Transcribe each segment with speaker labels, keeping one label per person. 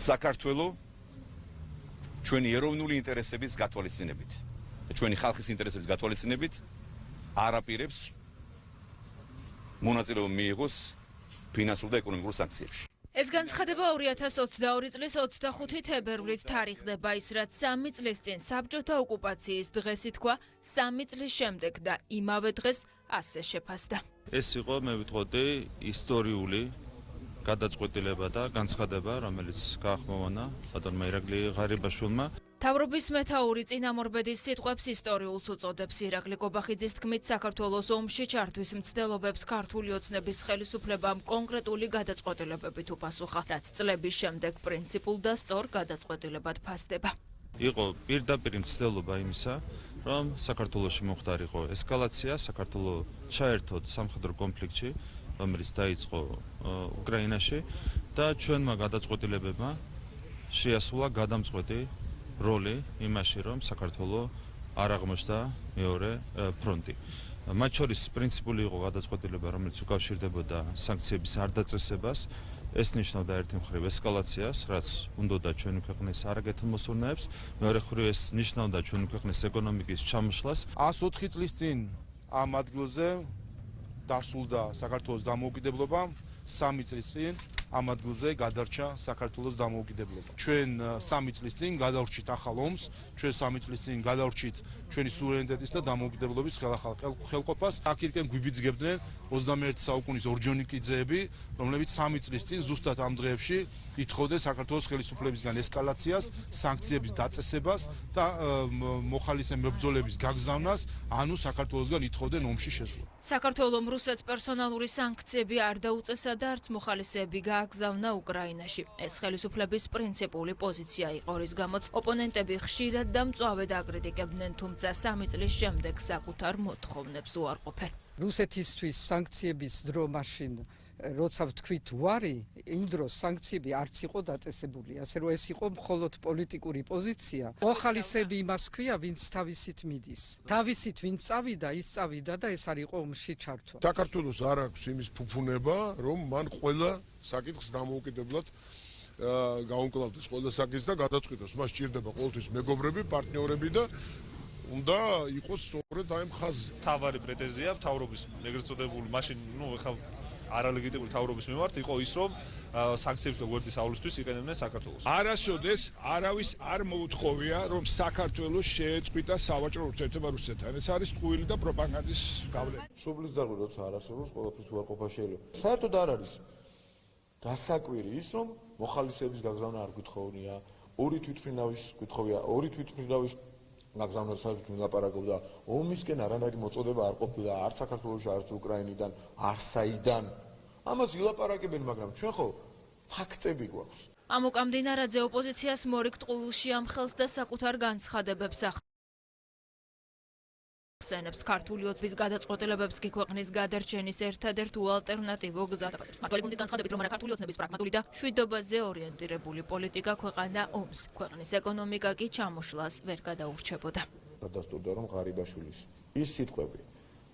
Speaker 1: საქართველო ჩვენი ეროვნული ინტერესების გათვალისწინებით და ჩვენი ხალხის ინტერესების გათვალისწინებით არ აპირებს მონაწილეობა მიიღოს ფინანსურ და ეკონომიკურ სანქციებში.
Speaker 2: ეს განცხადება 2022 წლის 25 თებერვლით თარიღდება, ის რაც 3 წლის წინ საბჭოთა ოკუპაციის დღეს ითქვა, 3 წლის შემდეგ და იმავე დღეს ასე შეფასდა.
Speaker 3: ეს იყო, მე ვიტყოდი, ისტორიული გადაწყვეტილება და განცხადება, რომელიც გაახმოვანა ბატონმა ირაკლი ღარიბაშვილმა.
Speaker 2: მთავრობის მეთაური წინამორბედის სიტყვებს ისტორიულს უწოდებს. ირაკლი კობახიძის თქმით, საქართველოს ომში ჩართვის მცდელობებს ქართული ოცნების ხელისუფლებამ კონკრეტული გადაწყვეტილებებით უპასუხა, რაც წლების შემდეგ პრინციპულ და სწორ გადაწყვეტილებად ფასდება.
Speaker 3: იყო პირდაპირ მცდელობა იმისა, რომ საქართველოში მოხდარიყო ესკალაცია, საქართველო ჩაერთოდ სამხედრო კონფლიქტში, რომელიც დაიწყო უკრაინაში და ჩვენმა გადაწყვეტილებებმა შეასრულა გადამწყვეტი როლი იმაში, რომ საქართველო არ აღმოჩნდა მეორე ფრონტი. მათ შორის პრინციპული იყო გადაწყვეტილება, რომელიც უკავშირდებოდა სანქციების არ დაწესებას. ეს ნიშნავდა ერთი მხრივ ესკალაციას, რაც უნდოდა ჩვენი ქვეყნის არაგეთილ მოსურნეებს, მეორე მხრივ ეს ნიშნავდა ჩვენი ქვეყნის ეკონომიკის ჩამოშლას.
Speaker 4: 104 წლის წინ ამ ადგილზე დასრულდა საქართველოს დამოუკიდებლობა, 3 წლის წინ ამ ადგილზე გადარჩა საქართველოს დამოუკიდებლობა. ჩვენ 3 წლის წინ გადავრჩით ახალ ომს, ჩვენ 3 წლის წინ გადავრჩით ჩვენი სუვერენიტეტის და დამოუკიდებლობის ხელყოფას. აქედან გვიბიძგებდნენ 21 საუკუნის ორჯონიკი ძეები, რომლებიც 3 წლის წინ ზუსტად ამ დღეებში ითხოვდნენ საქართველოს ხელისუფლებისგან ესკალაციას, სანქციების დაწესებას და მოხალისე მებრძოლების გაგზავნას, ანუ საქართველოსგან ითხოვდნენ ომში შესვლა.
Speaker 2: საქართველომ რუსეთს პერსონალური სანქციები არ დაუწესა და არც მოხალისეები გააგზავნა უკრაინაში. ეს ხელისუფლების პრინციპული პოზიცია იყო, რის გამოც ოპონენტები ხშირად და მწვავედ აკრიტიკებდნენ, თუმცა 3 წლის შემდეგ საკუთარ მოთხოვნებს უარყოფენ.
Speaker 5: რუსეთისთვის სანქციების დრო მაშინ როცა ვთქვით უარი, იმ დროს სანქციები არც იყო დაწესებული, ასე რომ ეს იყო მხოლოდ პოლიტიკური პოზიცია. მოხალისეები იმას ქვია, ვინც თავისით მიდის. თავისით ვინც წავიდა, ის წავიდა და ეს არ იყო ომში ჩართვა.
Speaker 6: საქართველოს არ აქვს იმის ფუფუნება, რომ მან ყველა საკითხს დამოუკიდებლად გაუმკლავდეს ყველა საკითხს და გადაწყვიტოს. მას სჭირდება ყოველთვის მეგობრები, პარტნიორები და უნდა იყოს სწორედ აი ამ ხაზზე.
Speaker 7: თავარი პრეტენზია მთავრობის ეგრეთ წოდებული მაშინ, ეხლა არალეგიტიმური მთავრობის მიმართ იყო ის, რომ სანქციების და გვერდისავლისთვის იყენებდნენ საქართველოს.
Speaker 8: არასოდეს არავის არ მოუთხოვია, რომ საქართველოს შეეწყვიტა სავაჭრო ურთიერთობა რუსეთთან. ეს არის ტყუილი და პროპაგანდის გავლენა.
Speaker 9: შუბლის ძაღლი როცა არ არსებობს, ყველაფრის უარყოფა შეიძლება. საერთოდ არ არის გასაკვირი ის, რომ მოხალისეების გაგზავნა არ გვითხოვნია, ორი თვითმფრინავის გვითხოვია, ორი თვითმფრინავის გაგზავნას საერთოდ ლაპარაკობდა, ომისკენ არანაირი მოწოდება არ ყოფილა, არც საქართველოში, არც უკრაინიდან, არც საიდან. ამას ილაპარაკებენ, მაგრამ ჩვენ ხო ფაქტები გვაქვს.
Speaker 2: ამოკა მდინარაძე ოპოზიციას მორიგ ტყუილში ამხელს და საკუთარ განცხადებებს ახსენებს. ქართული ოცვის გადაწყვეტილებებს კი ქვეყნის გადარჩენის ერთადერთ უალტერნატივო გზად აფასებს. მართველი გუნდის განცხადებით, რომ არა ქართული ოცნების პრაგმატული და მშვიდობაზე ორიენტირებული პოლიტიკა ქვეყანა ომს, ქვეყნის ეკონომიკა კი ჩამოშლას ვერ გადაურჩებოდა.
Speaker 9: დადასტურდა, რომ ღარიბაშვილის ის სიტყვები,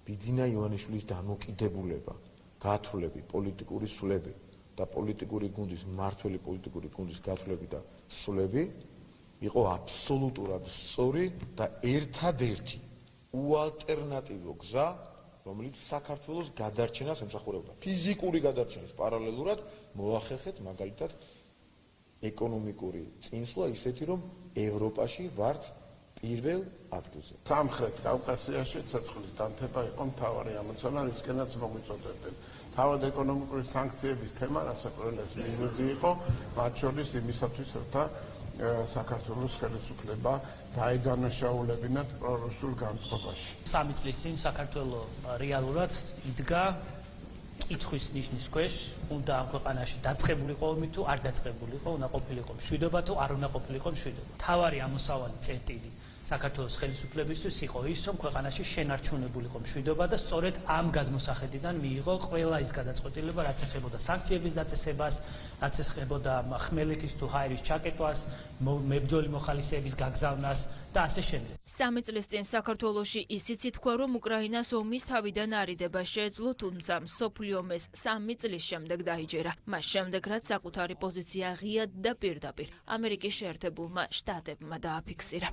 Speaker 9: ბიძინა ივანიშვილის დამოკიდებულება, გათვლები, პოლიტიკური სულები და პოლიტიკური გუნდის, მმართველი პოლიტიკური გუნდის გათვლები და სულები იყო აბსოლუტურად სწორი და ერთადერთი უალტერნატივო გზა, რომელიც საქართველოს გადარჩენას ემსახურებოდა. ფიზიკური გადარჩენის პარალელურად მოახერხეთ მაგალითად ეკონომიკური წინსვლა ისეთი, რომ ევროპაში ვართ პირველ ადგილზე.
Speaker 10: სამხრეთ კავკასიაში ცეცხლის დანთება იყო მთავარი ამოცანა, რისკენაც მოგვიწოდებდნენ. თავად ეკონომიკური სანქციების თემა, რასაკვირველეს მიზეზი იყო, მათ შორის იმისათვის, როცა საქართველოს ხელისუფლება დაედანაშაულებინათ პრორუსულ განწყობაში.
Speaker 11: 3 წლის წინ საქართველო რეალურად იდგა კითხვის ნიშნის ქვეშ, უნდა ამ ქვეყანაში დაწყებულიყო ომი თუ არ დაწყებულიყო, უნდა ყოფილიყო მშვიდობა თუ არ უნდა ყოფილიყო მშვიდობა. თავარი ამოსავალი წერტილი საქართველოს ხელისუფლებისთვის იყო ის, რომ ქვეყანაში შენარჩუნებულიყო მშვიდობა და სწორედ ამ გადმოსახედიდან მიიღო ყველა ის გადაწყვეტილება, რაც ეხებოდა სანქციების დაწესებას, რაც ეხებოდა ხმელეთის თუ ჰაერის ჩაკეტვას, მებრძოლი მოხალისეების გაგზავნას და ასე შემდეგ.
Speaker 2: 3 წლის წინ საქართველოში ისიც ითქვა, რომ უკრაინას ომის თავიდან არიდება შეეძლო, თუმცა მსოფლიო რომ ეს 3 წლის შემდეგ დაიჯერა. მას შემდეგ რაც საკუთარი პოზიცია ღიად და პირდაპირ ამერიკის შეერთებულმა შტატებმა დააფიქსირა.